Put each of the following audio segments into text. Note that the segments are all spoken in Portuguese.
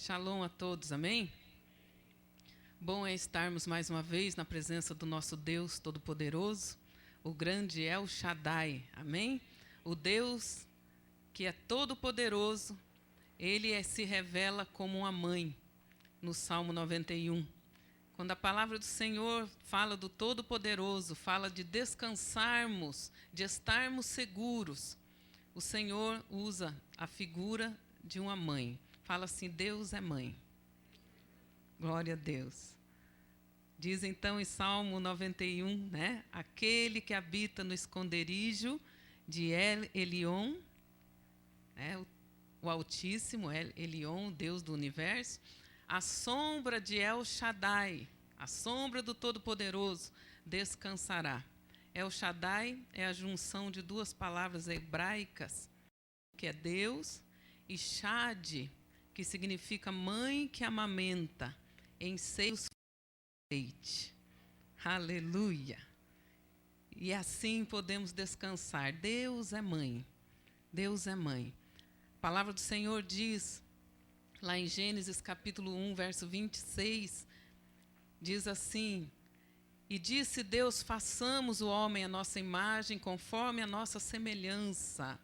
Shalom a todos, amém? Bom é estarmos mais uma vez na presença do nosso Deus Todo-Poderoso, o grande El Shaddai, amém? O Deus que é todo-poderoso, Ele se revela como uma mãe, no Salmo 91. Quando a palavra do Senhor fala do Todo-Poderoso, fala de descansarmos, de estarmos seguros, o Senhor usa a figura de uma mãe. Fala assim, Deus é mãe. Glória a Deus. Diz então em Salmo 91, né? Aquele que habita no esconderijo de El Elyon, né? O Altíssimo, El Elyon, Deus do Universo, a sombra de El Shaddai, a sombra do Todo-Poderoso, descansará. El Shaddai é a junção de duas palavras hebraicas, que é Deus, e Shad, que significa mãe que amamenta, em seios leite. Aleluia! E assim podemos descansar. Deus é mãe. Deus é mãe. A palavra do Senhor diz, lá em Gênesis capítulo 1, verso 26, diz assim: E disse Deus, façamos o homem à nossa imagem, conforme a nossa semelhança.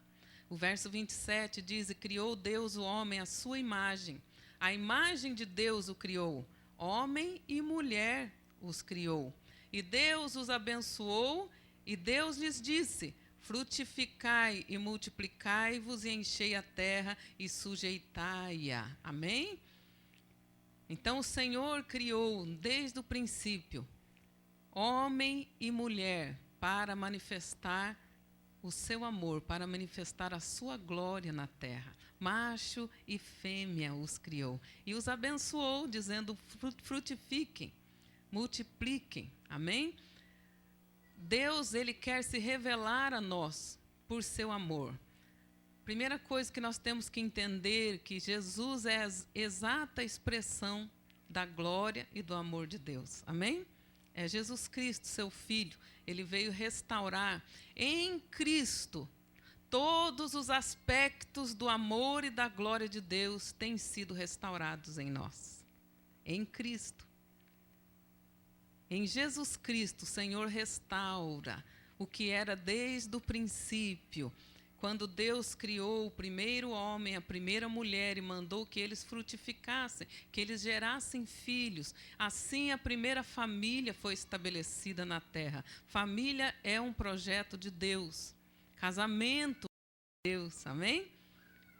O verso 27 diz, e criou Deus o homem à sua imagem. A imagem de Deus o criou. Homem e mulher os criou. E Deus os abençoou, e Deus lhes disse, frutificai e multiplicai-vos e enchei a terra e sujeitai-a. Amém? Então o Senhor criou desde o princípio homem e mulher para manifestar o seu amor, para manifestar a sua glória na terra. Macho e fêmea os criou. E os abençoou, dizendo, frutifiquem, multipliquem. Amém? Deus, Ele quer se revelar a nós por seu amor. Primeira coisa que nós temos que entender, que Jesus é a exata expressão da glória e do amor de Deus. Amém? É Jesus Cristo, seu Filho. Ele veio restaurar em Cristo. Todos os aspectos do amor e da glória de Deus têm sido restaurados em nós. Em Cristo. Em Jesus Cristo, o Senhor restaura o que era desde o princípio. Quando Deus criou o primeiro homem, a primeira mulher, e mandou que eles frutificassem, que eles gerassem filhos. Assim a primeira família foi estabelecida na terra. Família é um projeto de Deus. Casamento é de Deus, amém?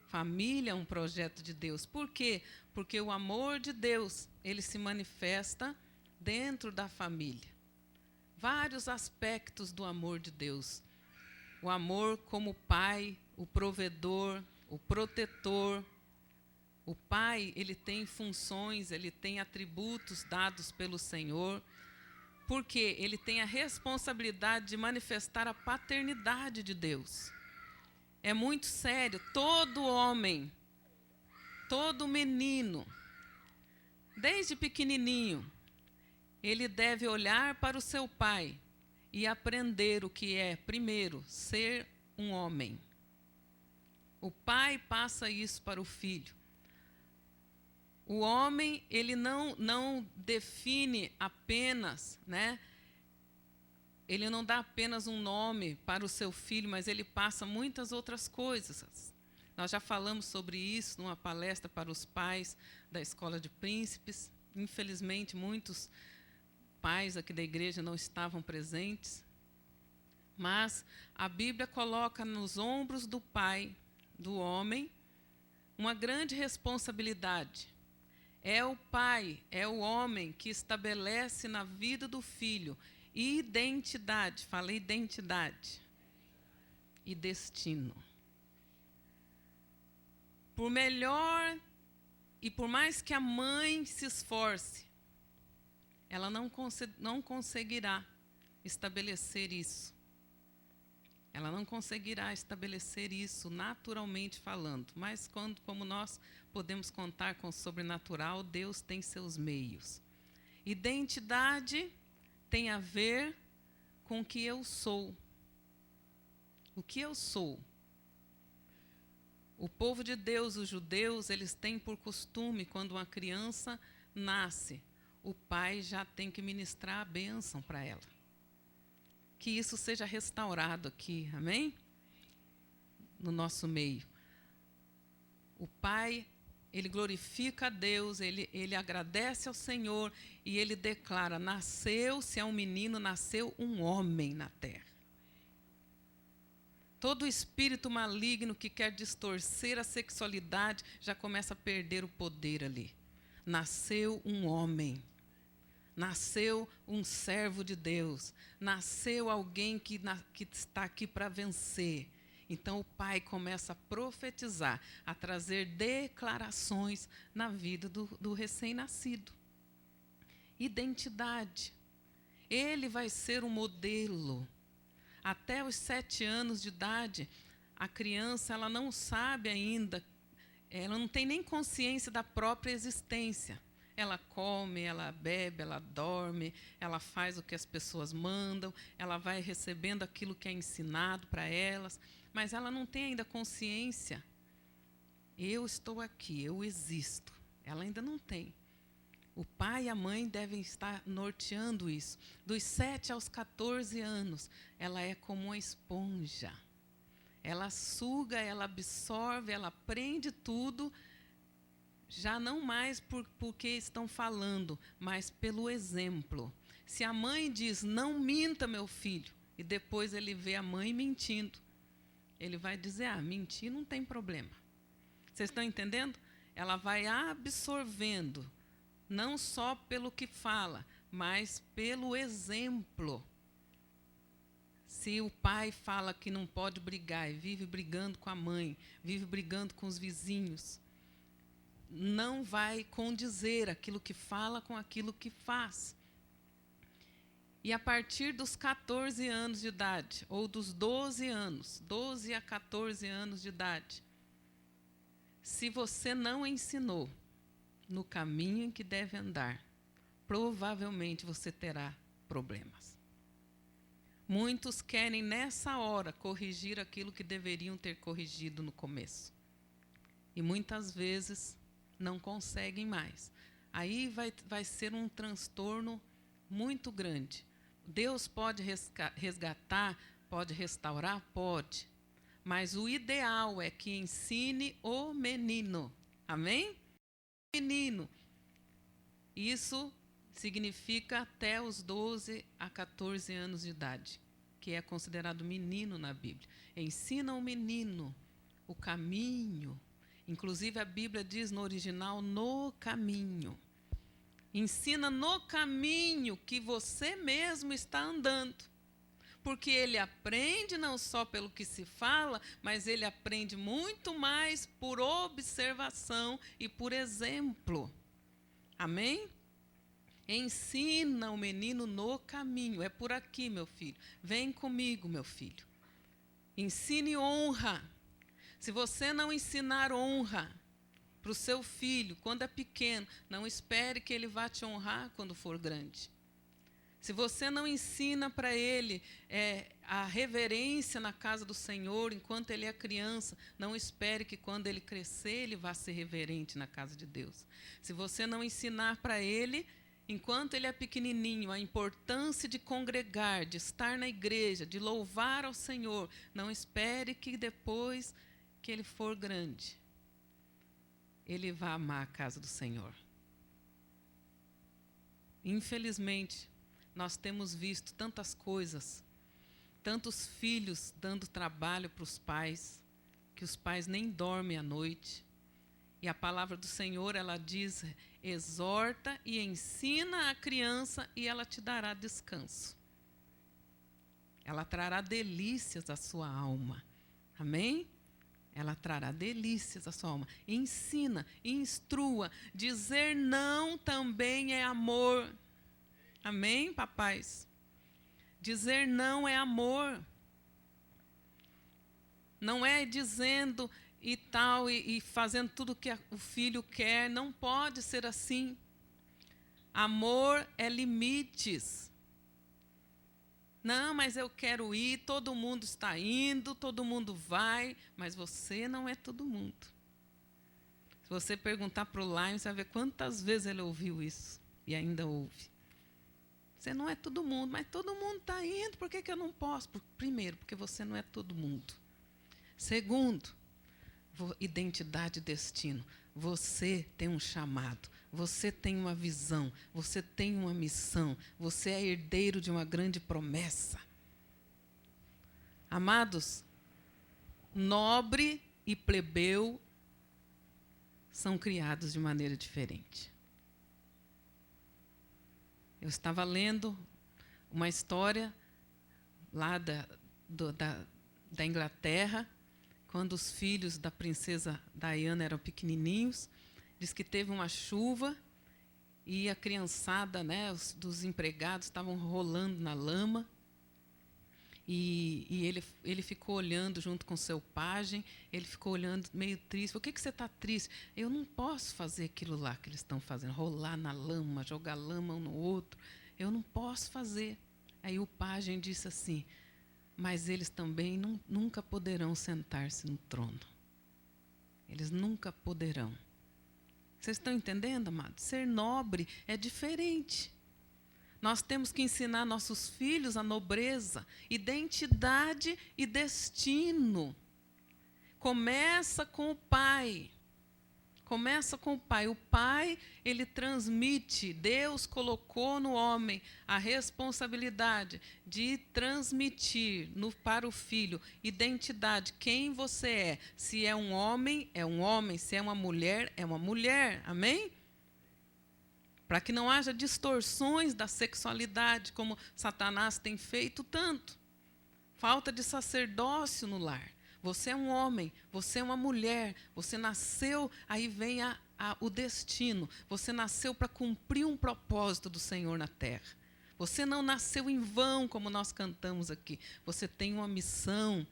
Família é um projeto de Deus. Por quê? Porque o amor de Deus, ele se manifesta dentro da família. Vários aspectos do amor de Deus. O amor como pai, o provedor, o protetor. O pai, ele tem funções, ele tem atributos dados pelo Senhor, porque ele tem a responsabilidade de manifestar a paternidade de Deus. É muito sério, todo homem, todo menino, desde pequenininho, ele deve olhar para o seu pai e aprender o que é, primeiro, ser um homem. O pai passa isso para o filho. O homem, ele não define apenas, né? Ele não dá apenas um nome para o seu filho, mas ele passa muitas outras coisas. Nós já falamos sobre isso numa palestra para os pais da Escola de Príncipes. Infelizmente, muitos pais aqui da igreja não estavam presentes, mas a Bíblia coloca nos ombros do pai, do homem, uma grande responsabilidade. É o pai, é o homem que estabelece na vida do filho identidade, falei identidade, e destino. Por melhor e por mais que a mãe se esforce, ela não conseguirá estabelecer isso. Ela não conseguirá estabelecer isso naturalmente falando. Mas como nós podemos contar com o sobrenatural, Deus tem seus meios. Identidade tem a ver com o que eu sou. O que eu sou. O povo de Deus, os judeus, eles têm por costume, quando uma criança nasce, o pai já tem que ministrar a bênção para ela. Que isso seja restaurado aqui, amém? No nosso meio. O pai, ele glorifica a Deus, ele agradece ao Senhor e ele declara, nasceu, se é um menino, nasceu um homem na terra. Todo espírito maligno que quer distorcer a sexualidade já começa a perder o poder ali. Nasceu um homem. Nasceu um servo de Deus. Nasceu alguém que está aqui para vencer. Então o pai começa a profetizar, a trazer declarações na vida do recém-nascido. Identidade. Ele vai ser um modelo. Até os 7 anos de idade, a criança ela não sabe ainda, ela não tem nem consciência da própria existência. Ela come, ela bebe, ela dorme, ela faz o que as pessoas mandam, ela vai recebendo aquilo que é ensinado para elas, mas ela não tem ainda consciência. Eu estou aqui, eu existo. Ela ainda não tem. O pai e a mãe devem estar norteando isso. Dos 7 aos 14 anos, ela é como uma esponja. Ela suga, ela absorve, ela aprende tudo, já não mais porque estão falando, mas pelo exemplo. Se a mãe diz, não minta, meu filho, e depois ele vê a mãe mentindo, ele vai dizer, mentir não tem problema. Vocês estão entendendo? Ela vai absorvendo, não só pelo que fala, mas pelo exemplo. Se o pai fala que não pode brigar e vive brigando com a mãe, vive brigando com os vizinhos, não vai condizer aquilo que fala com aquilo que faz. E a partir dos 14 anos de idade, ou dos 12 anos, 12 a 14 anos de idade, se você não ensinou no caminho em que deve andar, provavelmente você terá problemas. Muitos querem, nessa hora, corrigir aquilo que deveriam ter corrigido no começo. E muitas vezes não conseguem mais. Aí vai ser um transtorno muito grande. Deus pode resgatar, pode restaurar? Pode. Mas o ideal é que ensine o menino. Amém? Menino. Isso significa até os 12 a 14 anos de idade, que é considerado menino na Bíblia. Ensina o menino o caminho. Inclusive a Bíblia diz no original, no caminho. Ensina no caminho que você mesmo está andando. Porque ele aprende não só pelo que se fala, mas ele aprende muito mais por observação e por exemplo. Amém? Ensina o menino no caminho. É por aqui, meu filho. Vem comigo, meu filho. Ensine honra. Se você não ensinar honra para o seu filho quando é pequeno, não espere que ele vá te honrar quando for grande. Se você não ensina para ele a reverência na casa do Senhor enquanto ele é criança, não espere que quando ele crescer ele vá ser reverente na casa de Deus. Se você não ensinar para ele, enquanto ele é pequenininho, a importância de congregar, de estar na igreja, de louvar ao Senhor, não espere que depois que ele for grande, ele vá amar a casa do Senhor. Infelizmente, nós temos visto tantas coisas, tantos filhos dando trabalho para os pais, que os pais nem dormem à noite. E a palavra do Senhor, ela diz, exorta e ensina a criança e ela te dará descanso. Ela trará delícias à sua alma. Amém? Ela trará delícias à sua alma. Ensina, instrua. Dizer não também é amor. Amém, papais? Dizer não é amor. Não é dizendo e tal, e fazendo tudo o que o filho quer. Não pode ser assim. Amor é limites. Não, mas eu quero ir, todo mundo está indo, todo mundo vai, mas você não é todo mundo. Se você perguntar para o Lion, você vai ver quantas vezes ele ouviu isso e ainda ouve. Você não é todo mundo, mas todo mundo está indo, por que eu não posso? Primeiro, porque você não é todo mundo. Segundo, identidade e destino. Você tem um chamado, você tem uma visão, você tem uma missão, você é herdeiro de uma grande promessa. Amados, nobre e plebeu são criados de maneira diferente. Eu estava lendo uma história lá da Inglaterra, quando os filhos da princesa Diana eram pequenininhos. Diz que teve uma chuva e a criançada, né, dos empregados estavam rolando na lama. E ele ficou olhando junto com seu pajem, ele ficou olhando meio triste. Por que você está triste? Eu não posso fazer aquilo lá que eles estão fazendo, rolar na lama, jogar lama um no outro. Eu não posso fazer. Aí o pajem disse assim, mas eles também nunca poderão sentar-se no trono. Eles nunca poderão. Vocês estão entendendo, amados? Ser nobre é diferente. Nós temos que ensinar nossos filhos a nobreza, identidade e destino. Começa com o pai. Começa com o pai. O pai, ele transmite. Deus colocou no homem a responsabilidade de transmitir para o filho identidade, quem você é. Se é um homem, é um homem. Se é uma mulher, é uma mulher. Amém? Para que não haja distorções da sexualidade, como Satanás tem feito tanto. Falta de sacerdócio no lar. Você é um homem, você é uma mulher, você nasceu, aí vem o destino. Você nasceu para cumprir um propósito do Senhor na terra. Você não nasceu em vão, como nós cantamos aqui. Você tem uma missão.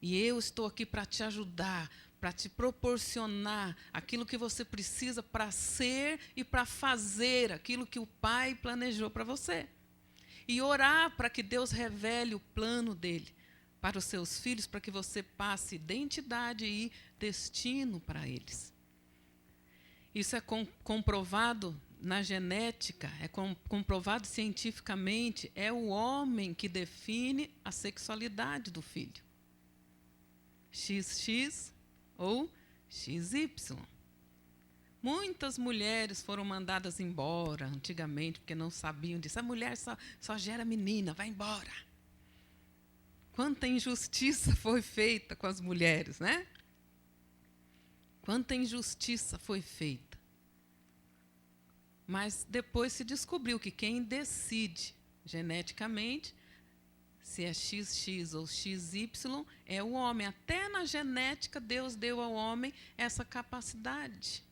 E eu estou aqui para te ajudar, para te proporcionar aquilo que você precisa para ser e para fazer aquilo que o Pai planejou para você. E orar para que Deus revele o plano dele para os seus filhos, para que você passe identidade e destino para eles. Isso é comprovado na genética, é comprovado cientificamente, é o homem que define a sexualidade do filho. XX ou XY. Muitas mulheres foram mandadas embora antigamente, porque não sabiam disso. A mulher só gera menina, vai embora. Quanta injustiça foi feita com as mulheres, né? Quanta injustiça foi feita. Mas depois se descobriu que quem decide geneticamente, se é XX ou XY, é o homem. Até na genética, Deus deu ao homem essa capacidade.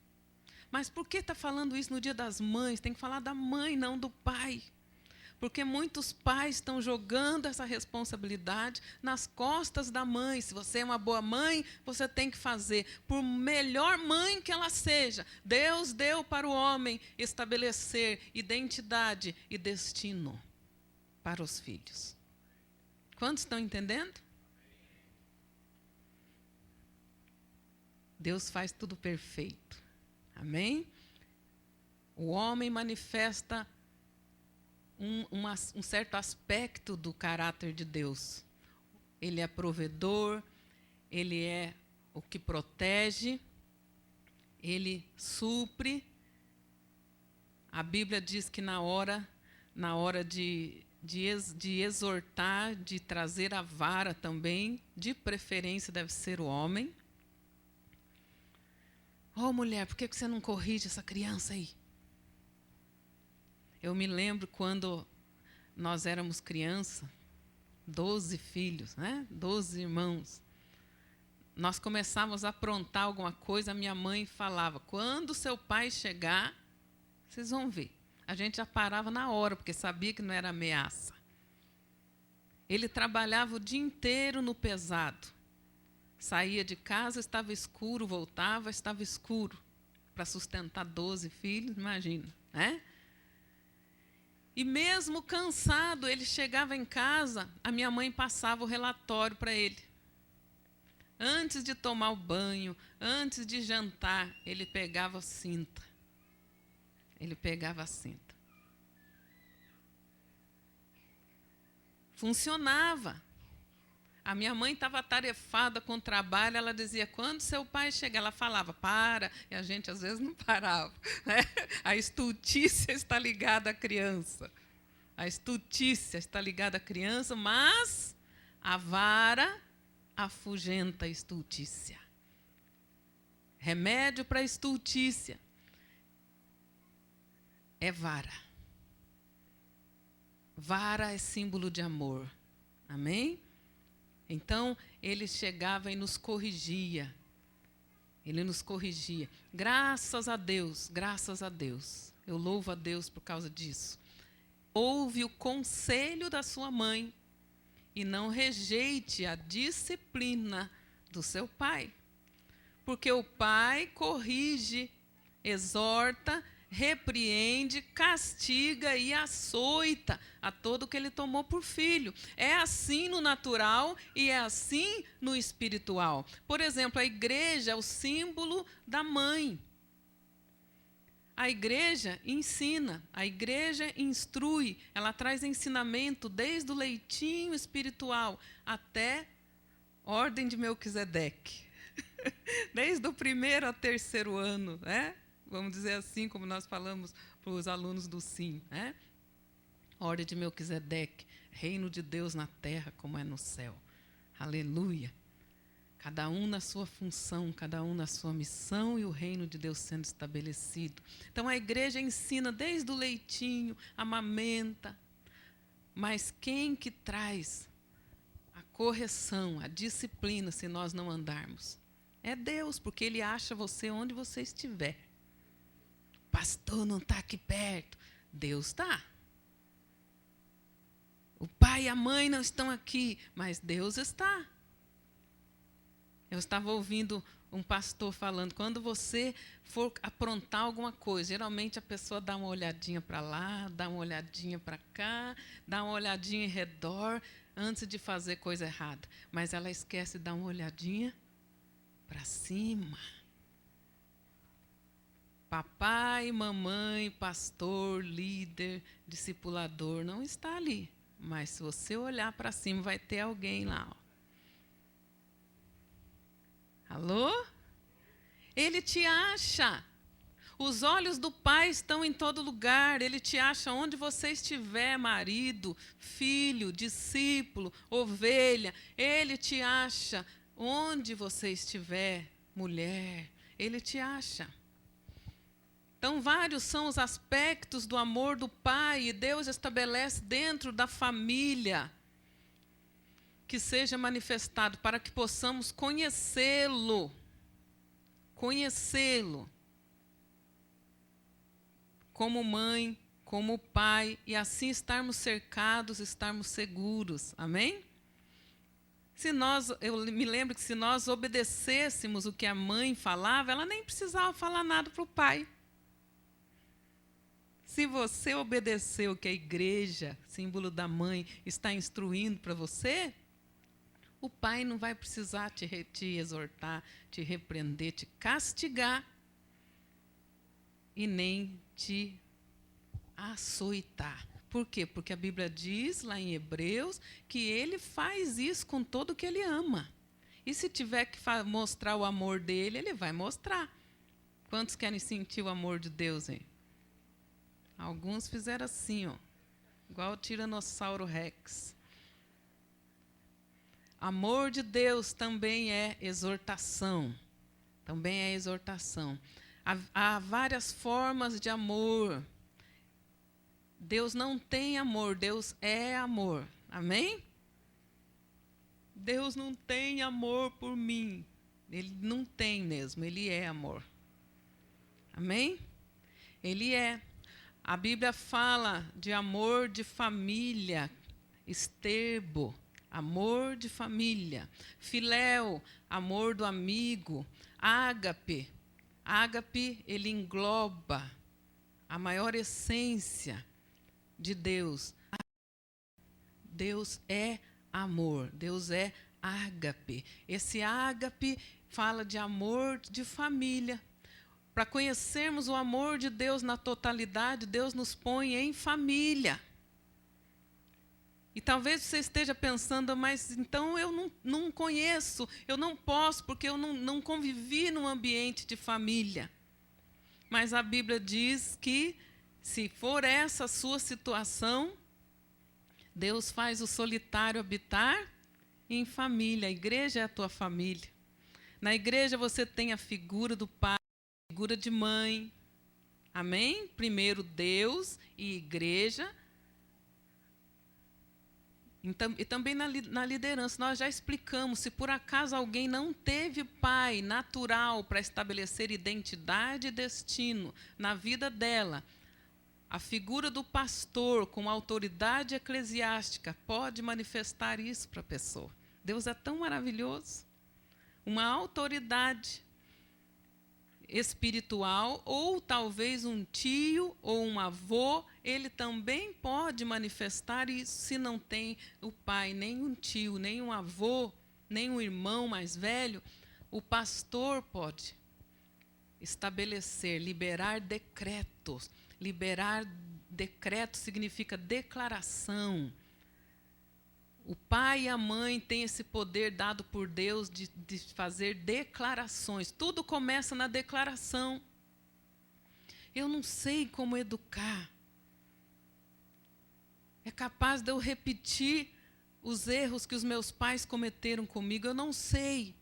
Mas por que está falando isso no Dia das Mães? Tem que falar da mãe, não do pai. Porque muitos pais estão jogando essa responsabilidade nas costas da mãe. Se você é uma boa mãe, você tem que fazer. Por melhor mãe que ela seja, Deus deu para o homem estabelecer identidade e destino para os filhos. Quantos estão entendendo? Deus faz tudo perfeito. Amém? O homem manifesta um certo aspecto do caráter de Deus. Ele é provedor, ele é o que protege, ele supre. A Bíblia diz que na hora de exortar, de trazer a vara também, de preferência deve ser o homem. Oh, mulher, por que você não corrige essa criança aí? Eu me lembro quando nós éramos criança, 12 filhos, né? 12 irmãos. Nós começávamos a aprontar alguma coisa, a minha mãe falava, quando seu pai chegar, vocês vão ver. A gente já parava na hora, porque sabia que não era ameaça. Ele trabalhava o dia inteiro no pesado. Saía de casa, estava escuro, voltava, estava escuro. Para sustentar 12 filhos, imagina, né? E mesmo cansado, ele chegava em casa, a minha mãe passava o relatório para ele. Antes de tomar o banho, antes de jantar, ele pegava a cinta. Ele pegava a cinta. Funcionava. A minha mãe estava atarefada com o trabalho, ela dizia, quando seu pai chegar, ela falava, para, e a gente às vezes não parava. Né? A estultícia está ligada à criança. A estultícia está ligada à criança, mas a vara afugenta a estultícia. Remédio para a estultícia é vara. Vara é símbolo de amor. Amém? Então, ele chegava e nos corrigia. Ele nos corrigia. Graças a Deus, graças a Deus. Eu louvo a Deus por causa disso. Ouve o conselho da sua mãe e não rejeite a disciplina do seu pai. Porque o pai corrige, exorta, repreende, castiga e açoita a todo que ele tomou por filho. É assim no natural e é assim no espiritual. Por exemplo, a igreja é o símbolo da mãe. A igreja ensina, a igreja instrui, ela traz ensinamento desde o leitinho espiritual até ordem de Melquisedeque. Desde o 1º ao 3º ano, né? Vamos dizer assim, como nós falamos para os alunos do SIM. Né? Ordem de Melquisedeque, reino de Deus na terra como é no céu. Aleluia. Cada um na sua função, cada um na sua missão e o reino de Deus sendo estabelecido. Então a igreja ensina desde o leitinho, amamenta. Mas quem que traz a correção, a disciplina, se nós não andarmos? É Deus, porque Ele acha você onde você estiver. Pastor não está aqui perto. Deus está. O pai e a mãe não estão aqui, mas Deus está. Eu estava ouvindo um pastor falando, quando você for aprontar alguma coisa, geralmente a pessoa dá uma olhadinha para lá, dá uma olhadinha para cá, dá uma olhadinha em redor, antes de fazer coisa errada. Mas ela esquece de dar uma olhadinha para cima. Papai, mamãe, pastor, líder, discipulador, não está ali. Mas se você olhar para cima, vai ter alguém lá. Ó. Alô? Ele te acha. Os olhos do Pai estão em todo lugar. Ele te acha onde você estiver, marido, filho, discípulo, ovelha. Ele te acha onde você estiver, mulher. Ele te acha. Então, vários são os aspectos do amor do Pai, e Deus estabelece dentro da família que seja manifestado para que possamos conhecê-lo. Conhecê-lo. Como mãe, como pai, e assim estarmos cercados, estarmos seguros. Amém? Eu me lembro que se nós obedecêssemos o que a mãe falava, ela nem precisava falar nada para o pai. Se você obedecer o que a igreja, símbolo da mãe, está instruindo para você, o pai não vai precisar te exortar, te repreender, te castigar e nem te açoitar. Por quê? Porque a Bíblia diz lá em Hebreus que ele faz isso com todo o que ele ama. E se tiver que mostrar o amor dele, ele vai mostrar. Quantos querem sentir o amor de Deus, hein? Alguns fizeram assim, ó, igual o Tiranossauro Rex. Amor de Deus também é exortação. Também é exortação. Há várias formas de amor. Deus não tem amor, Deus é amor. Amém? Deus não tem amor por mim. Ele não tem mesmo, Ele é amor. Amém? Ele é. A Bíblia fala de amor de família, esterbo, amor de família. Filéu, amor do amigo. Ágape. Ágape, ele engloba a maior essência de Deus. Deus é amor, Deus é ágape. Esse ágape fala de amor de família. Para conhecermos o amor de Deus na totalidade, Deus nos põe em família. E talvez você esteja pensando, mas então eu não conheço, eu não posso, porque eu não convivi num ambiente de família. Mas a Bíblia diz que, se for essa a sua situação, Deus faz o solitário habitar em família. A igreja é a tua família. Na igreja você tem a figura do pai, a figura de mãe. Amém? Primeiro Deus e igreja. E também na liderança. Nós já explicamos, se por acaso alguém não teve pai natural para estabelecer identidade e destino na vida dela, a figura do pastor com autoridade eclesiástica pode manifestar isso para a pessoa. Deus é tão maravilhoso. Uma autoridade espiritual, ou talvez um tio ou um avô, ele também pode manifestar isso se não tem o pai, nem um tio, nem um avô, nem um irmão mais velho. O pastor pode estabelecer, liberar decretos. Liberar decreto significa declaração. O pai e a mãe têm esse poder dado por Deus de fazer declarações. Tudo começa na declaração. Eu não sei como educar. É capaz de eu repetir os erros que os meus pais cometeram comigo. Eu não sei.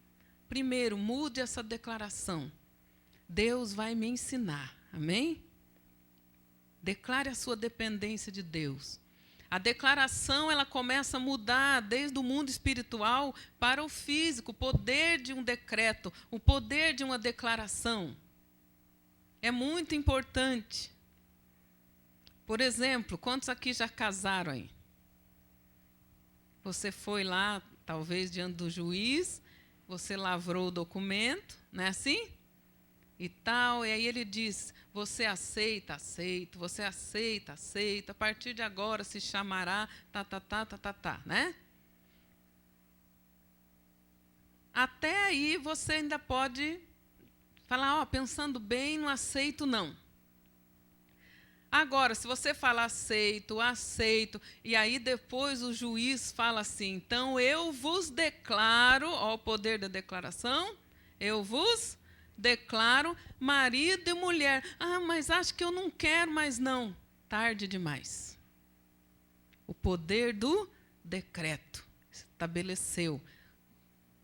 Primeiro, mude essa declaração. Deus vai me ensinar. Amém? Declare a sua dependência de Deus. A declaração, ela começa a mudar desde o mundo espiritual para o físico, o poder de um decreto, o poder de uma declaração. É muito importante. Por exemplo, quantos aqui já casaram aí? Você foi lá, talvez diante do juiz, você lavrou o documento, não é assim? E tal, e aí ele diz, você aceita, aceito, você aceita, aceita, a partir de agora se chamará, né? Até aí você ainda pode falar, pensando bem, não aceito, não. Agora, se você fala aceito, aceito, e aí depois o juiz fala assim, então eu vos declaro, o poder da declaração, eu vos declaro marido e mulher. Mas acho que eu não quero mais não. Tarde demais. O poder do decreto estabeleceu,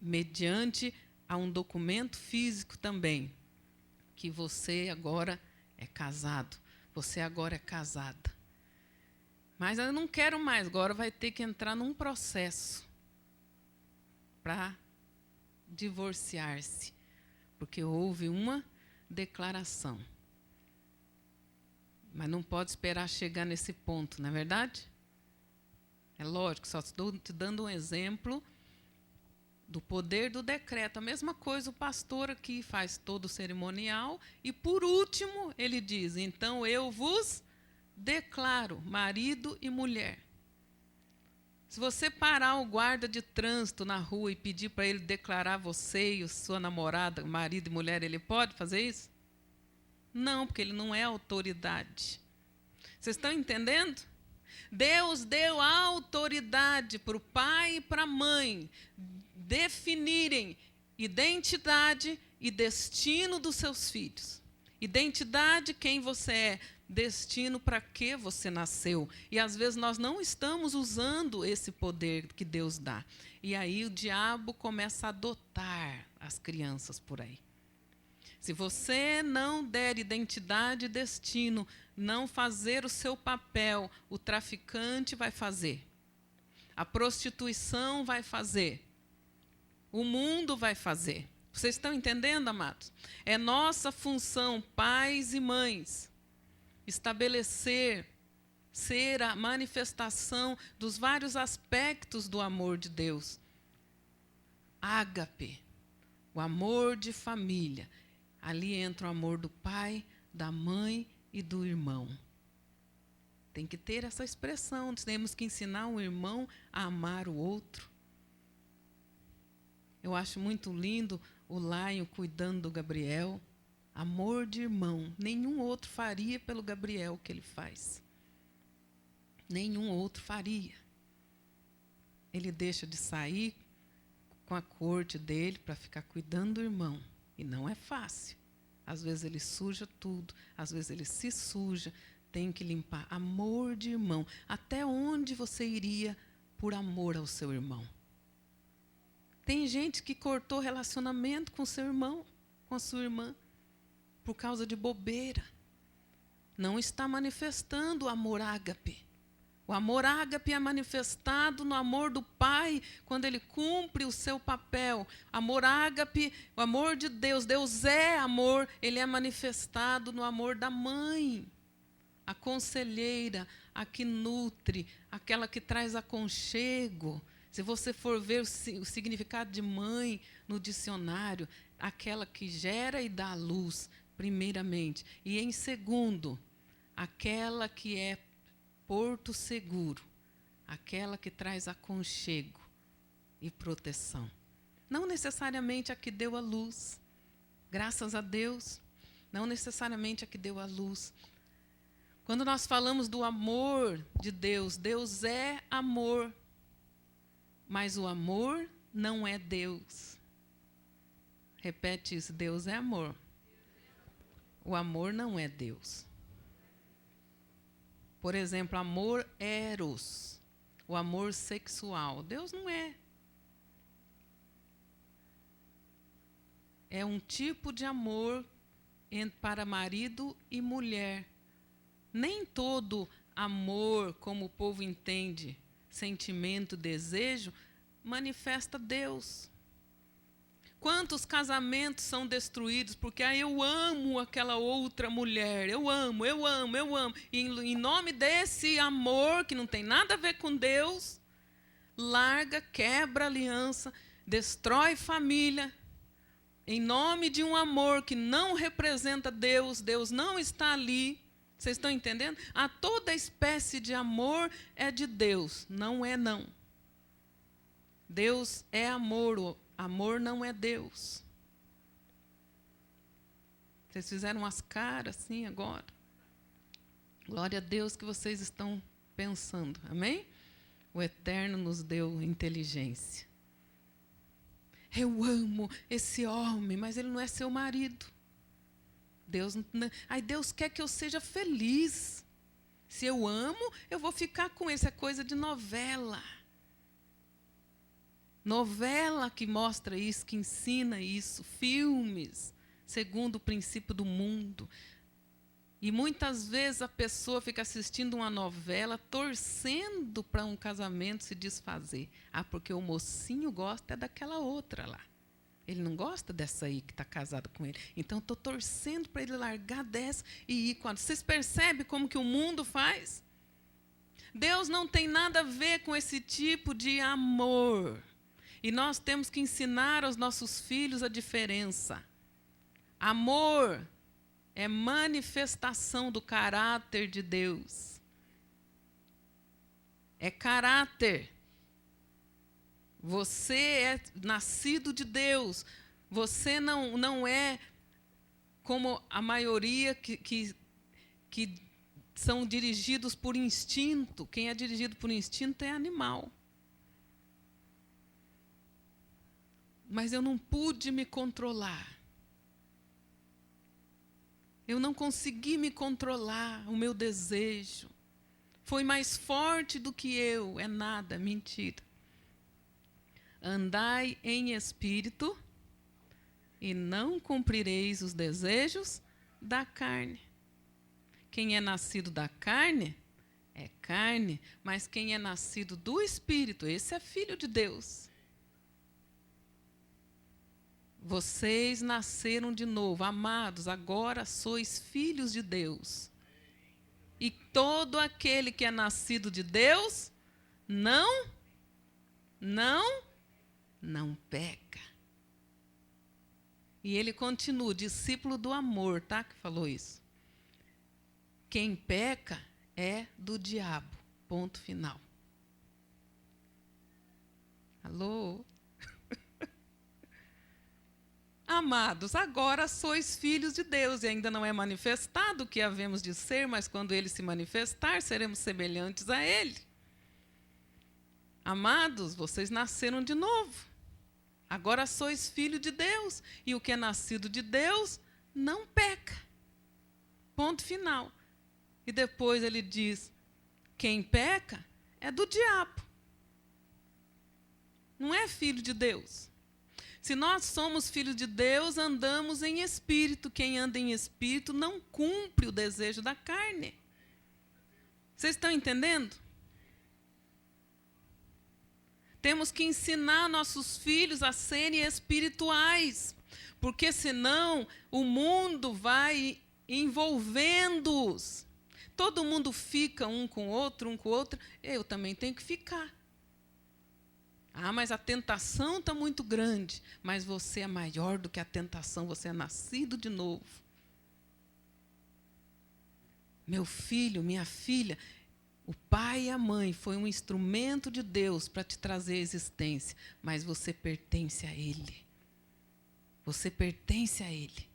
mediante a um documento físico também, que você agora é casado, você agora é casada. Mas eu não quero mais, agora vai ter que entrar num processo para divorciar-se. Porque houve uma declaração. Mas não pode esperar chegar nesse ponto, não é verdade? É lógico, só estou te dando um exemplo do poder do decreto. A mesma coisa o pastor aqui faz todo o cerimonial e, por último, ele diz, então eu vos declaro marido e mulher. Se você parar o guarda de trânsito na rua e pedir para ele declarar você e sua namorada, marido e mulher, ele pode fazer isso? Não, porque ele não é autoridade. Vocês estão entendendo? Deus deu autoridade para o pai e para a mãe definirem identidade e destino dos seus filhos. Identidade, quem você é. Destino, para que você nasceu. E às vezes nós não estamos usando esse poder que Deus dá. E aí o diabo começa a adotar as crianças por aí. Se você não der identidade e destino, não fazer o seu papel, o traficante vai fazer. A prostituição vai fazer. O mundo vai fazer. Vocês estão entendendo, amados? É nossa função, pais e mães, estabelecer, ser a manifestação dos vários aspectos do amor de Deus. Ágape, o amor de família. Ali entra o amor do pai, da mãe e do irmão. Tem que ter essa expressão. Temos que ensinar um irmão a amar o outro. Eu acho muito lindo o Laio cuidando do Gabriel. Amor de irmão. Nenhum outro faria pelo Gabriel o que ele faz. Nenhum outro faria. Ele deixa de sair com a corte dele para ficar cuidando do irmão. E não é fácil. Às vezes ele suja tudo, às vezes ele se suja, tem que limpar. Amor de irmão. Até onde você iria por amor ao seu irmão? Tem gente que cortou relacionamento com seu irmão, com a sua irmã, por causa de bobeira. Não está manifestando o amor ágape. O amor ágape é manifestado no amor do Pai, quando Ele cumpre o seu papel. Amor ágape, o amor de Deus. Deus é amor, Ele é manifestado no amor da mãe. A conselheira, a que nutre, aquela que traz aconchego. Se você for ver o significado de mãe no dicionário, aquela que gera e dá luz, primeiramente. E em segundo, aquela que é porto seguro, aquela que traz aconchego e proteção. Não necessariamente a que deu a luz, graças a Deus, não necessariamente a que deu a luz. Quando nós falamos do amor de Deus, Deus é amor, mas o amor não é Deus. Repete isso, Deus é amor. O amor não é Deus. Por exemplo, amor eros, o amor sexual. Deus não é. É um tipo de amor para marido e mulher. Nem todo amor, como o povo entende, sentimento, desejo, manifesta Deus. Quantos casamentos são destruídos porque eu amo aquela outra mulher, eu amo. E em nome desse amor, que não tem nada a ver com Deus, larga, quebra a aliança, destrói família, em nome de um amor que não representa Deus, Deus não está ali. Vocês estão entendendo? Toda espécie de amor é de Deus, não é não. Deus é amor, amor não é Deus. Vocês fizeram umas caras assim agora. Glória a Deus que vocês estão pensando, amém? O Eterno nos deu inteligência. Eu amo esse homem, mas ele não é seu marido. Deus quer que eu seja feliz. Se eu amo, eu vou ficar com ele. Isso é coisa de novela. Novela que mostra isso, que ensina isso. Filmes, segundo o princípio do mundo. E muitas vezes a pessoa fica assistindo uma novela, torcendo para um casamento se desfazer. Porque o mocinho gosta daquela outra lá. Ele não gosta dessa aí que está casada com ele. Então, estou torcendo para ele largar dessa e ir com ela. Vocês percebem como que o mundo faz? Deus não tem nada a ver com esse tipo de amor. E nós temos que ensinar aos nossos filhos a diferença. Amor é manifestação do caráter de Deus. É caráter. Você é nascido de Deus. Você não é como a maioria que são dirigidos por instinto. Quem é dirigido por instinto é animal. Mas eu não pude me controlar. Eu não consegui me controlar, o meu desejo. Foi mais forte do que eu. É nada, mentira. Andai em espírito e não cumprireis os desejos da carne. Quem é nascido da carne é carne, mas quem é nascido do Espírito, esse é filho de Deus. Vocês nasceram de novo, amados, agora sois filhos de Deus. E todo aquele que é nascido de Deus, não peca. E ele continua, discípulo do amor, tá? Que falou isso. Quem peca é do diabo. Ponto final. Alô? Amados, agora sois filhos de Deus, e ainda não é manifestado o que havemos de ser, mas quando ele se manifestar, seremos semelhantes a ele. Amados, vocês nasceram de novo. Agora sois filhos de Deus, e o que é nascido de Deus não peca. Ponto final. E depois ele diz: quem peca é do diabo. Não é filho de Deus. Se nós somos filhos de Deus, andamos em espírito. Quem anda em espírito não cumpre o desejo da carne. Vocês estão entendendo? Temos que ensinar nossos filhos a serem espirituais, porque senão o mundo vai envolvendo-os. Todo mundo fica um com o outro, eu também tenho que ficar. Ah, mas a tentação está muito grande. Mas você é maior do que a tentação, você é nascido de novo. Meu filho, minha filha, o pai e a mãe foi um instrumento de Deus para te trazer a existência, mas você pertence a Ele. Você pertence a Ele.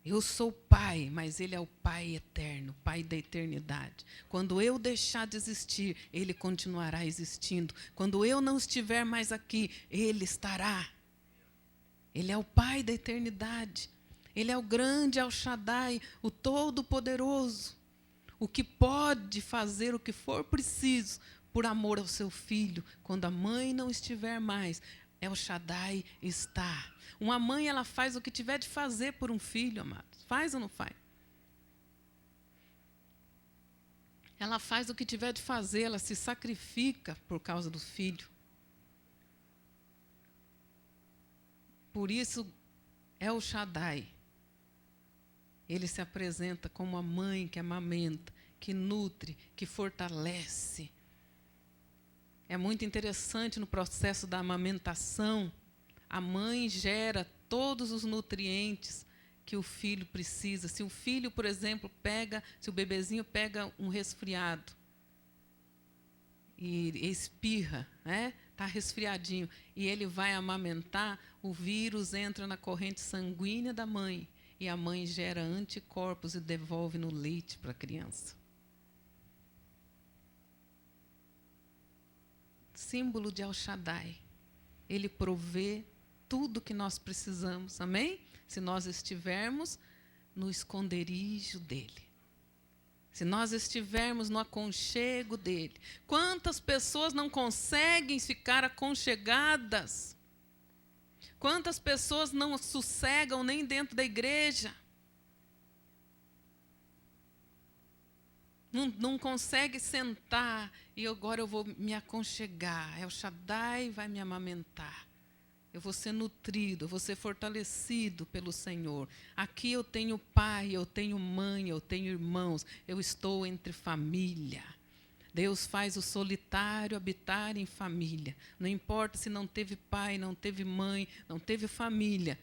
Eu sou pai, mas Ele é o Pai eterno, Pai da eternidade. Quando eu deixar de existir, Ele continuará existindo. Quando eu não estiver mais aqui, Ele estará. Ele é o Pai da eternidade. Ele é o grande El Shaddai, o Todo-Poderoso. O que pode fazer o que for preciso por amor ao seu filho. Quando a mãe não estiver mais, El Shaddai está. Uma mãe, ela faz o que tiver de fazer por um filho, amados. Faz ou não faz? Ela faz o que tiver de fazer, ela se sacrifica por causa do filho. Por isso, El Shaddai, ele se apresenta como a mãe que amamenta, que nutre, que fortalece. É muito interessante no processo da amamentação. A mãe gera todos os nutrientes que o filho precisa. Se o filho, por exemplo, se o bebezinho pega um resfriado e espirra, né? Está resfriadinho, e ele vai amamentar, o vírus entra na corrente sanguínea da mãe, e a mãe gera anticorpos e devolve no leite para a criança. Símbolo de El Shaddai. Ele provê tudo que nós precisamos, amém? Se nós estivermos no esconderijo dele. Se nós estivermos no aconchego dele. Quantas pessoas não conseguem ficar aconchegadas? Quantas pessoas não sossegam nem dentro da igreja? Não consegue sentar e agora eu vou me aconchegar. El Shaddai vai me amamentar. Eu vou ser nutrido, eu vou ser fortalecido pelo Senhor. Aqui eu tenho pai, eu tenho mãe, eu tenho irmãos. Eu estou entre família. Deus faz o solitário habitar em família. Não importa se não teve pai, não teve mãe, não teve família.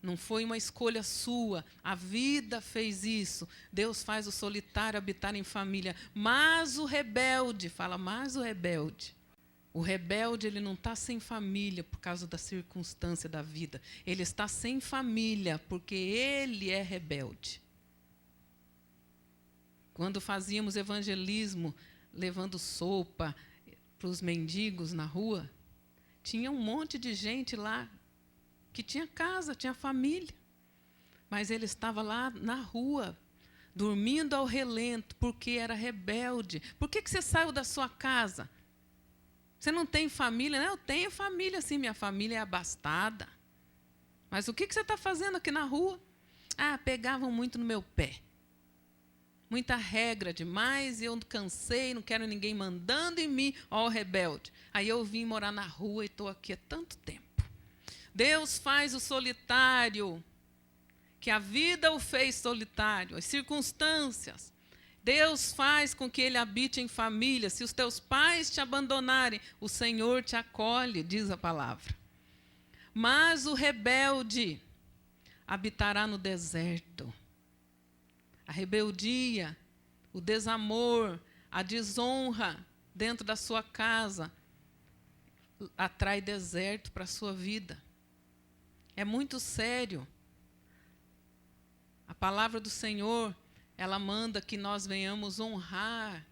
Não foi uma escolha sua. A vida fez isso. Deus faz o solitário habitar em família. Mas o rebelde, fala, mas o rebelde. O rebelde, ele não está sem família por causa da circunstância da vida. Ele está sem família porque ele é rebelde. Quando fazíamos evangelismo, levando sopa para os mendigos na rua, tinha um monte de gente lá que tinha casa, tinha família. Mas ele estava lá na rua, dormindo ao relento, porque era rebelde. Por que você saiu da sua casa? Você não tem família? Não, eu tenho família, sim, minha família é abastada. Mas o que você está fazendo aqui na rua? Ah, pegavam muito no meu pé. Muita regra demais, e eu cansei, não quero ninguém mandando em mim, ó rebelde. Aí eu vim morar na rua e estou aqui há tanto tempo. Deus faz o solitário, que a vida o fez solitário, as circunstâncias. Deus faz com que ele habite em família. Se os teus pais te abandonarem, o Senhor te acolhe, diz a palavra. Mas o rebelde habitará no deserto. A rebeldia o desamor, a desonra dentro da sua casa atrai deserto para a sua vida. É muito sério. A palavra do Senhor, ela manda que nós venhamos honrar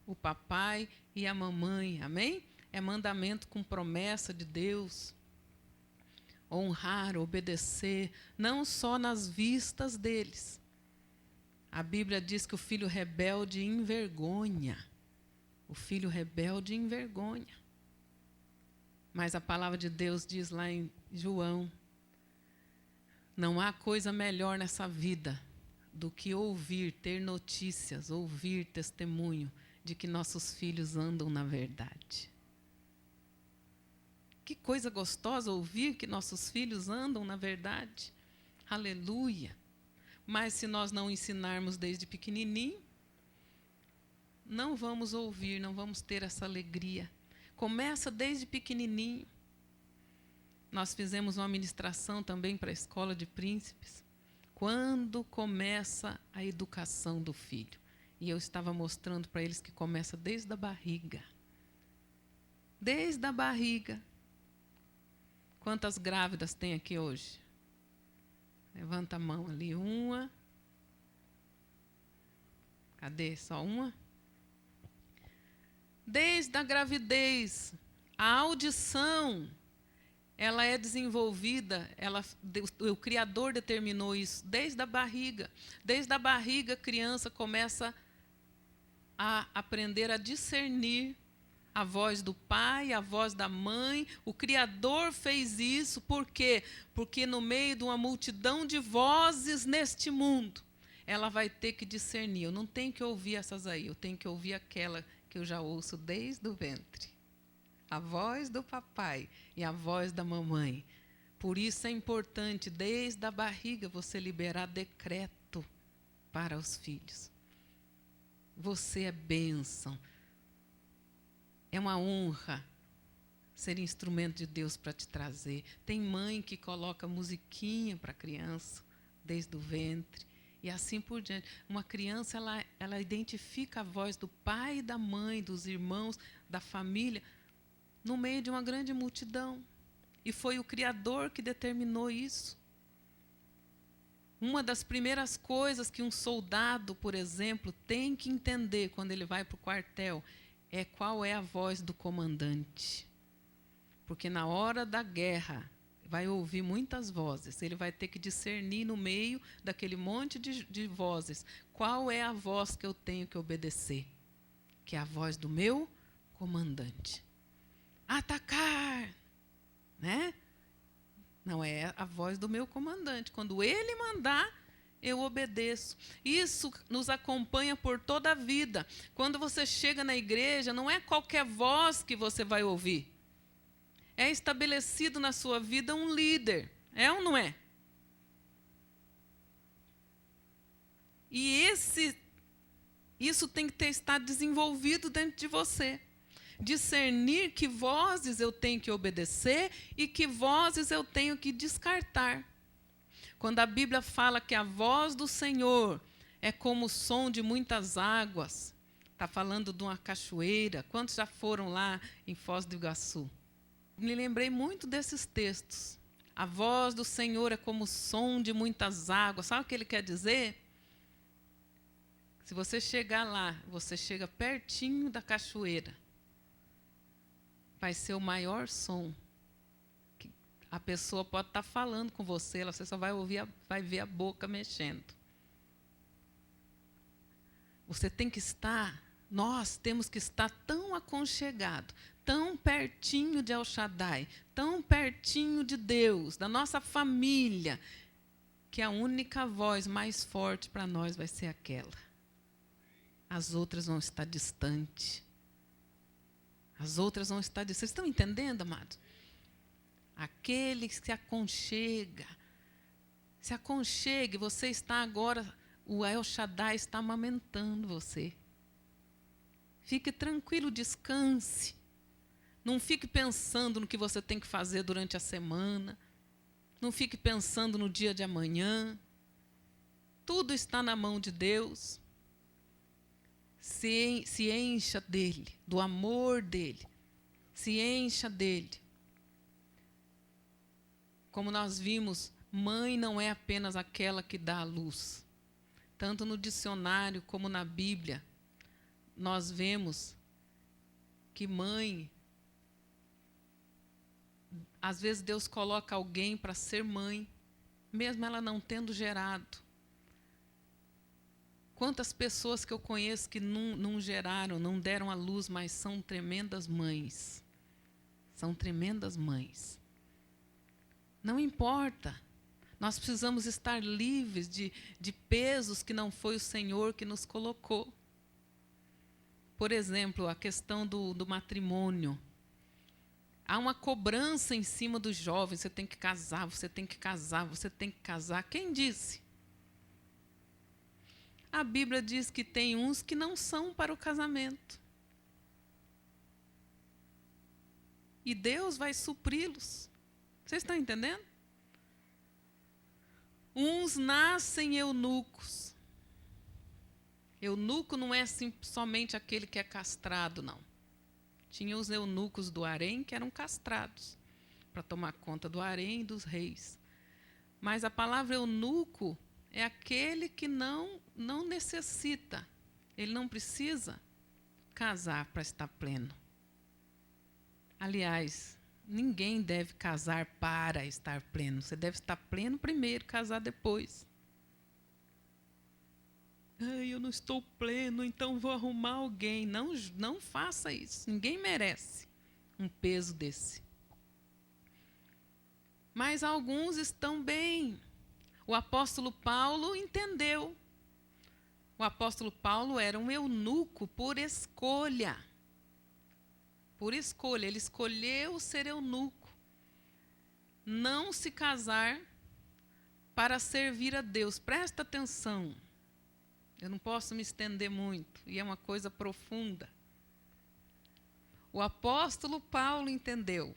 o papai e a mamãe, amém? É mandamento com promessa de Deus. Honrar, obedecer, não só nas vistas deles. A Bíblia diz que o filho rebelde envergonha. O filho rebelde envergonha. Mas a palavra de Deus diz lá em João: não há coisa melhor nessa vida do que ouvir, ter notícias, ouvir testemunho de que nossos filhos andam na verdade. Que coisa gostosa ouvir que nossos filhos andam na verdade. Aleluia. Mas se nós não ensinarmos desde pequenininho, não vamos ouvir, não vamos ter essa alegria. Começa desde pequenininho. Nós fizemos uma ministração também para a escola de príncipes. Quando começa a educação do filho? E eu estava mostrando para eles que começa desde a barriga. Desde a barriga. Quantas grávidas tem aqui hoje? Levanta a mão ali. Uma. Cadê? Só uma? Desde a gravidez, a audição, ela é desenvolvida, o Criador determinou isso desde a barriga. Desde a barriga, a criança começa a aprender a discernir a voz do pai, a voz da mãe. O Criador fez isso, por quê? Porque no meio de uma multidão de vozes neste mundo, ela vai ter que discernir. Eu não tenho que ouvir essas aí, eu tenho que ouvir aquela que eu já ouço desde o ventre. A voz do papai e a voz da mamãe. Por isso é importante, desde a barriga, você liberar decreto para os filhos. Você é bênção. É uma honra ser instrumento de Deus para te trazer. Tem mãe que coloca musiquinha para a criança, desde o ventre. E assim por diante. Uma criança, ela identifica a voz do pai e da mãe, dos irmãos, da família, no meio de uma grande multidão. E foi o Criador que determinou isso. Uma das primeiras coisas que um soldado, por exemplo, tem que entender quando ele vai para o quartel é qual é a voz do comandante. Porque na hora da guerra vai ouvir muitas vozes. Ele vai ter que discernir no meio daquele monte de vozes qual é a voz que eu tenho que obedecer. Que é a voz do meu comandante. Atacar! Né? Não, é a voz do meu comandante. Quando ele mandar, eu obedeço. Isso nos acompanha por toda a vida. Quando você chega na igreja, não é qualquer voz que você vai ouvir. É estabelecido na sua vida um líder. É ou não é? E isso tem que estar desenvolvido dentro de você. Discernir que vozes eu tenho que obedecer e que vozes eu tenho que descartar. Quando a Bíblia fala que a voz do Senhor é como o som de muitas águas, está falando de uma cachoeira. Quantos já foram lá em Foz do Iguaçu? Me lembrei muito desses textos. A voz do Senhor é como o som de muitas águas. Sabe o que ele quer dizer? Se você chegar lá, você chega pertinho da cachoeira, vai ser o maior som. A pessoa pode estar falando com você, você só vai ouvir, vai ver a boca mexendo. Você tem que estar, nós temos que estar tão aconchegado, tão pertinho de El Shaddai, tão pertinho de Deus, da nossa família, que a única voz mais forte para nós vai ser aquela. As outras vão estar distantes. As outras vão estar distantes. Vocês estão entendendo, amados? Aquele que se aconchega. Se aconchegue, você está agora, o El Shaddai está amamentando você. Fique tranquilo, descanse. Não fique pensando no que você tem que fazer durante a semana. Não fique pensando no dia de amanhã. Tudo está na mão de Deus. se encha dele, do amor dele. Se encha dele. Como nós vimos, mãe não é apenas aquela que dá a luz. Tanto no dicionário como na Bíblia, nós vemos que mãe, às vezes Deus coloca alguém para ser mãe, mesmo ela não tendo gerado. Quantas pessoas que eu conheço que não geraram, não deram à luz, mas são tremendas mães. São tremendas mães. Não importa. Nós precisamos estar livres de pesos que não foi o Senhor que nos colocou. Por exemplo, a questão do matrimônio. Há uma cobrança em cima dos jovens. Você tem que casar, você tem que casar, você tem que casar. Quem disse? A Bíblia diz que tem uns que não são para o casamento. E Deus vai supri-los. Vocês estão entendendo? Uns nascem eunucos. Eunuco não é somente aquele que é castrado, não. Tinha os eunucos do harém que eram castrados, para tomar conta do harém e dos reis. Mas a palavra eunuco é aquele que não necessita, ele não precisa casar para estar pleno. Aliás, ninguém deve casar para estar pleno. Você deve estar pleno primeiro, casar depois. Ai, eu não estou pleno, então vou arrumar alguém. Não faça isso. Ninguém merece um peso desse. Mas alguns estão bem. O apóstolo Paulo entendeu. O apóstolo Paulo era um eunuco por escolha. Por escolha. Ele escolheu ser eunuco. Não se casar para servir a Deus. Presta atenção. Eu não posso me estender muito, e é uma coisa profunda. O apóstolo Paulo entendeu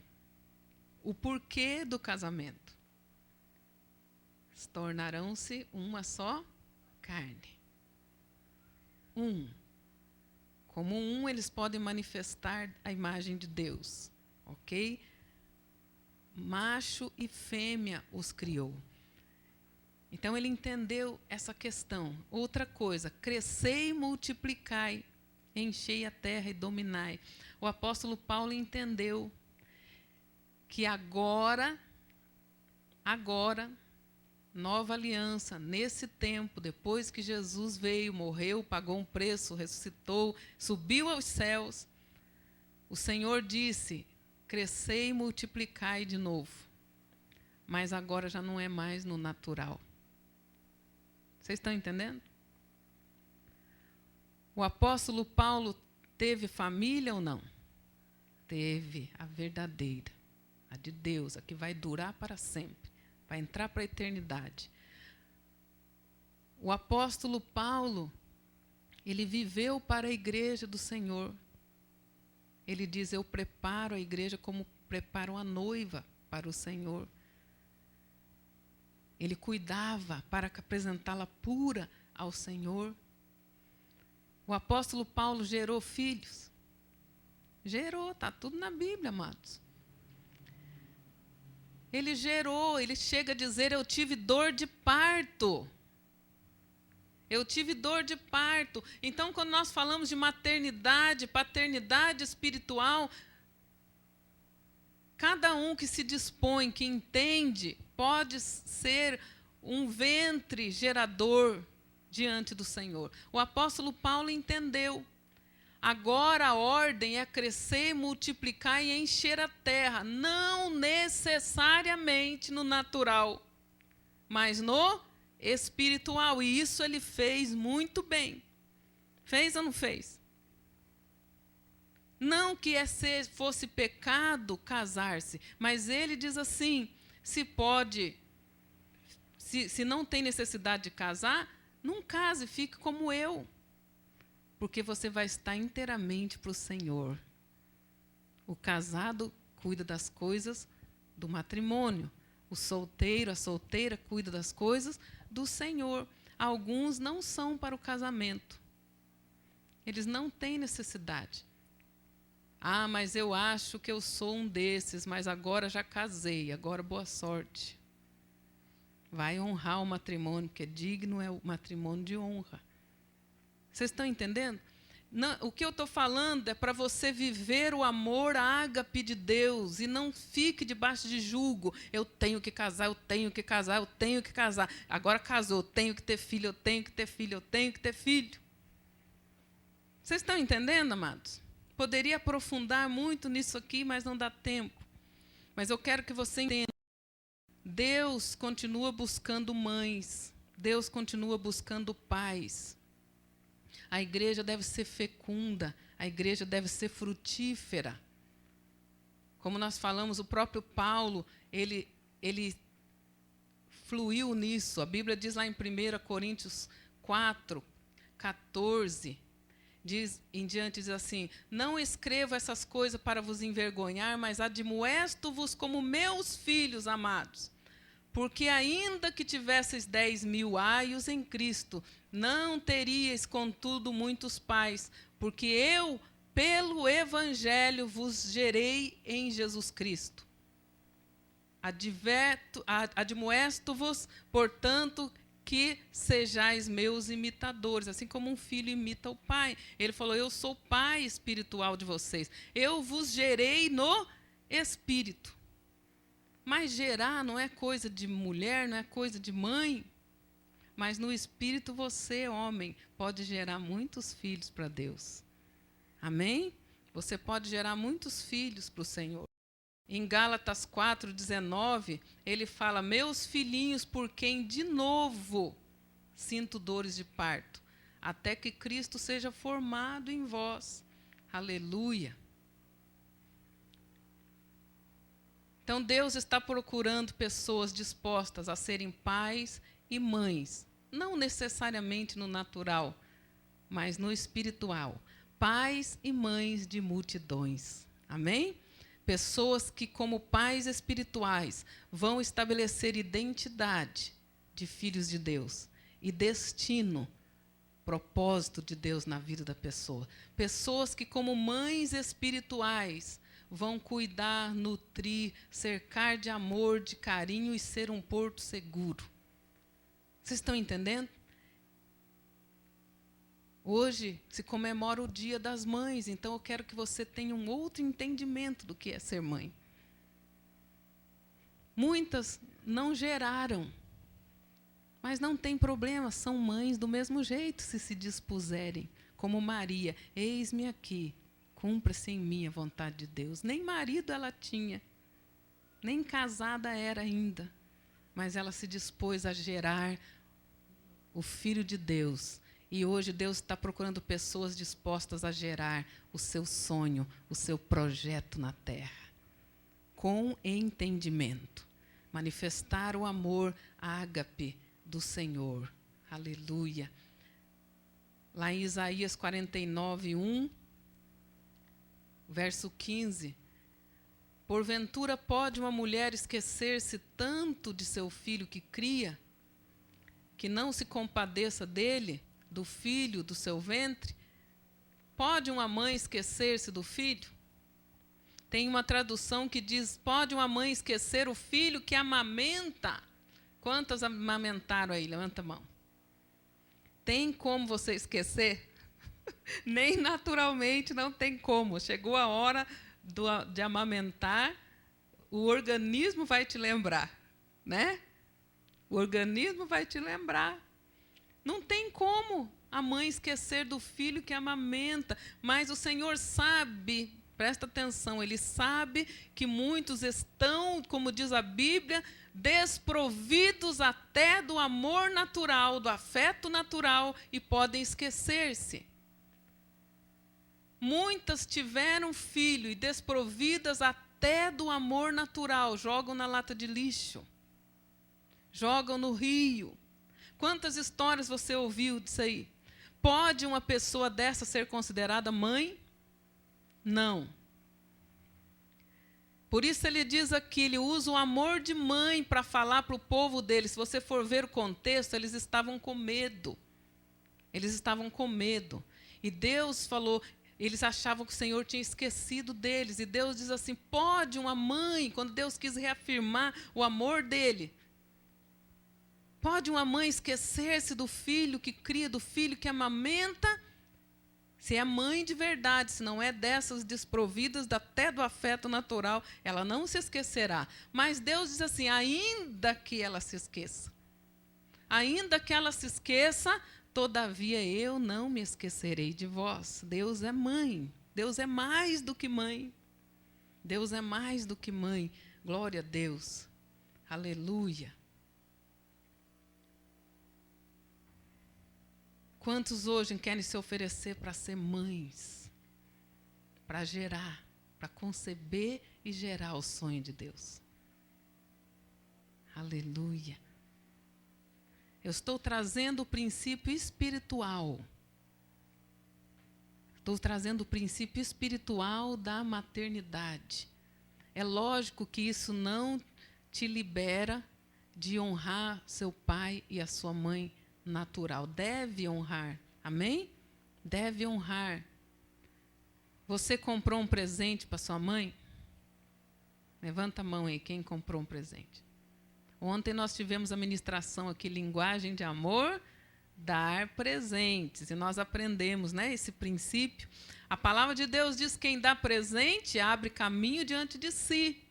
o porquê do casamento. Tornarão-se uma só carne. Como eles podem manifestar a imagem de Deus. Ok? Macho e fêmea os criou. Então, ele entendeu essa questão. Outra coisa, crescei e multiplicai, enchei a terra e dominai. O apóstolo Paulo entendeu que agora, nova aliança, nesse tempo, depois que Jesus veio, morreu, pagou um preço, ressuscitou, subiu aos céus, o Senhor disse, crescei e multiplicai de novo. Mas agora já não é mais no natural. Vocês estão entendendo? O apóstolo Paulo teve família ou não? Teve, a verdadeira, a de Deus, a que vai durar para sempre, vai entrar para a eternidade. O apóstolo Paulo, ele viveu para a igreja do Senhor. Ele diz, eu preparo a igreja como preparo a noiva para o Senhor. Ele cuidava para apresentá-la pura ao Senhor. O apóstolo Paulo gerou filhos. Gerou, está tudo na Bíblia, amados. Ele gerou, ele chega a dizer, eu tive dor de parto. Eu tive dor de parto. Então, quando nós falamos de maternidade, paternidade espiritual, cada um que se dispõe, que entende, pode ser um ventre gerador diante do Senhor. O apóstolo Paulo entendeu. Agora a ordem é crescer, multiplicar e encher a terra. Não necessariamente no natural, mas no espiritual. E isso ele fez muito bem. Fez ou não fez? Não que fosse pecado casar-se, mas ele diz assim, se não tem necessidade de casar, não case, fique como eu. Porque você vai estar inteiramente para o Senhor. O casado cuida das coisas do matrimônio. O solteiro, a solteira cuida das coisas do Senhor. Alguns não são para o casamento. Eles não têm necessidade. Ah, mas eu acho que eu sou um desses, mas agora já casei, agora boa sorte. Vai honrar o matrimônio, porque digno é o matrimônio de honra. Vocês estão entendendo? Não, o que eu estou falando é para você viver o amor ágape de Deus e não fique debaixo de julgo. Eu tenho que casar, eu tenho que casar, eu tenho que casar. Agora casou, eu tenho que ter filho, eu tenho que ter filho, eu tenho que ter filho. Vocês estão entendendo, amados? Poderia aprofundar muito nisso aqui, mas não dá tempo. Mas eu quero que você entenda. Deus continua buscando mães. Deus continua buscando pais. A igreja deve ser fecunda. A igreja deve ser frutífera. Como nós falamos, o próprio Paulo, ele fluiu nisso. A Bíblia diz lá em 1 Coríntios 4, 14... diz assim, não escrevo essas coisas para vos envergonhar, mas admoesto-vos como meus filhos amados. Porque ainda que tivesseis 10.000 aios em Cristo, não teríeis, contudo, muitos pais, porque eu, pelo Evangelho, vos gerei em Jesus Cristo. Admoesto-vos, portanto, que sejais meus imitadores, assim como um filho imita o pai. Ele falou, eu sou pai espiritual de vocês. Eu vos gerei no espírito. Mas gerar não é coisa de mulher, não é coisa de mãe. Mas no espírito você, homem, pode gerar muitos filhos para Deus. Amém? Você pode gerar muitos filhos para o Senhor. Em Gálatas 4:19, ele fala, meus filhinhos, por quem de novo sinto dores de parto, até que Cristo seja formado em vós. Aleluia. Então Deus está procurando pessoas dispostas a serem pais e mães, não necessariamente no natural, mas no espiritual. Pais e mães de multidões. Amém? Pessoas que, como pais espirituais, vão estabelecer identidade de filhos de Deus e destino, propósito de Deus na vida da pessoa. Pessoas que, como mães espirituais, vão cuidar, nutrir, cercar de amor, de carinho e ser um porto seguro. Vocês estão entendendo? Hoje se comemora o Dia das Mães, então eu quero que você tenha um outro entendimento do que é ser mãe. Muitas não geraram, mas não tem problema, são mães do mesmo jeito se dispuserem, como Maria, eis-me aqui, cumpra-se em mim a vontade de Deus. Nem marido ela tinha, nem casada era ainda, mas ela se dispôs a gerar o Filho de Deus. E hoje Deus está procurando pessoas dispostas a gerar o seu sonho, o seu projeto na terra. Com entendimento. Manifestar o amor ágape do Senhor. Aleluia. Lá em Isaías 49:1, verso 15. Porventura pode uma mulher esquecer-se tanto de seu filho que cria, que não se compadeça dele, do filho do seu ventre? Pode uma mãe esquecer-se do filho? Tem uma tradução que diz, pode uma mãe esquecer o filho que amamenta? Quantas amamentaram aí? Levanta a mão. Tem como você esquecer? Nem naturalmente não tem como. Chegou a hora de amamentar, o organismo vai te lembrar, né? O organismo vai te lembrar. Não tem como a mãe esquecer do filho que amamenta, mas o Senhor sabe, presta atenção, Ele sabe que muitos estão, como diz a Bíblia, desprovidos até do amor natural, do afeto natural e podem esquecer-se. Muitas tiveram filho e desprovidas até do amor natural, jogam na lata de lixo, jogam no rio. Quantas histórias você ouviu disso aí? Pode uma pessoa dessa ser considerada mãe? Não. Por isso ele diz aqui, ele usa o amor de mãe para falar para o povo dele. Se você for ver o contexto, eles estavam com medo. Eles estavam com medo. E Deus falou, eles achavam que o Senhor tinha esquecido deles. E Deus diz assim, pode uma mãe, quando Deus quis reafirmar o amor dele, pode uma mãe esquecer-se do filho que cria, do filho que amamenta? Se é mãe de verdade, se não é dessas desprovidas até do afeto natural, ela não se esquecerá. Mas Deus diz assim, ainda que ela se esqueça, ainda que ela se esqueça, todavia eu não me esquecerei de vós. Deus é mãe, Deus é mais do que mãe. Deus é mais do que mãe. Glória a Deus. Aleluia. Quantos hoje querem se oferecer para ser mães? Para gerar, para conceber e gerar o sonho de Deus. Aleluia. Eu estou trazendo o princípio espiritual. Estou trazendo o princípio espiritual da maternidade. É lógico que isso não te libera de honrar seu pai e a sua mãe natural. Deve honrar. Amém? Deve honrar. Você comprou um presente para sua mãe? Levanta a mão aí, quem comprou um presente. Ontem nós tivemos a ministração aqui, linguagem de amor, dar presentes. E nós aprendemos, né, esse princípio. A palavra de Deus diz que quem dá presente abre caminho diante de si.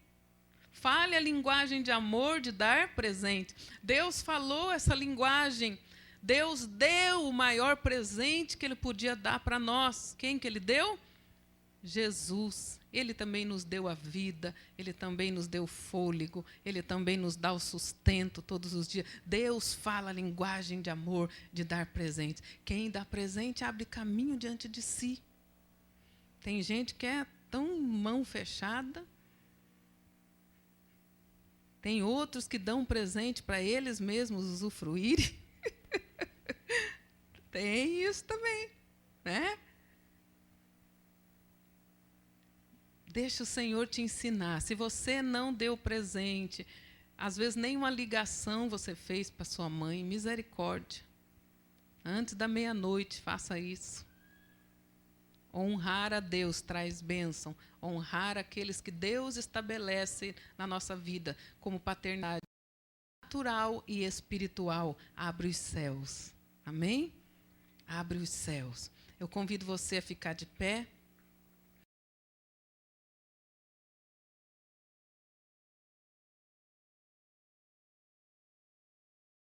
Fale a linguagem de amor, de dar presente. Deus falou essa linguagem. Deus deu o maior presente que Ele podia dar para nós. Quem que Ele deu? Jesus. Ele também nos deu a vida, Ele também nos deu fôlego, Ele também nos dá o sustento todos os dias. Deus fala a linguagem de amor, de dar presente. Quem dá presente abre caminho diante de si. Tem gente que é tão mão fechada. Tem outros que dão presente para eles mesmos usufruírem. Tem isso também, né? Deixa o Senhor te ensinar. Se você não deu presente, às vezes nem uma ligação você fez para sua mãe, misericórdia. Antes da meia-noite, faça isso. Honrar a Deus traz bênção. Honrar aqueles que Deus estabelece na nossa vida como paternidade natural e espiritual. Abre os céus. Amém? Abre os céus. Eu convido você a ficar de pé.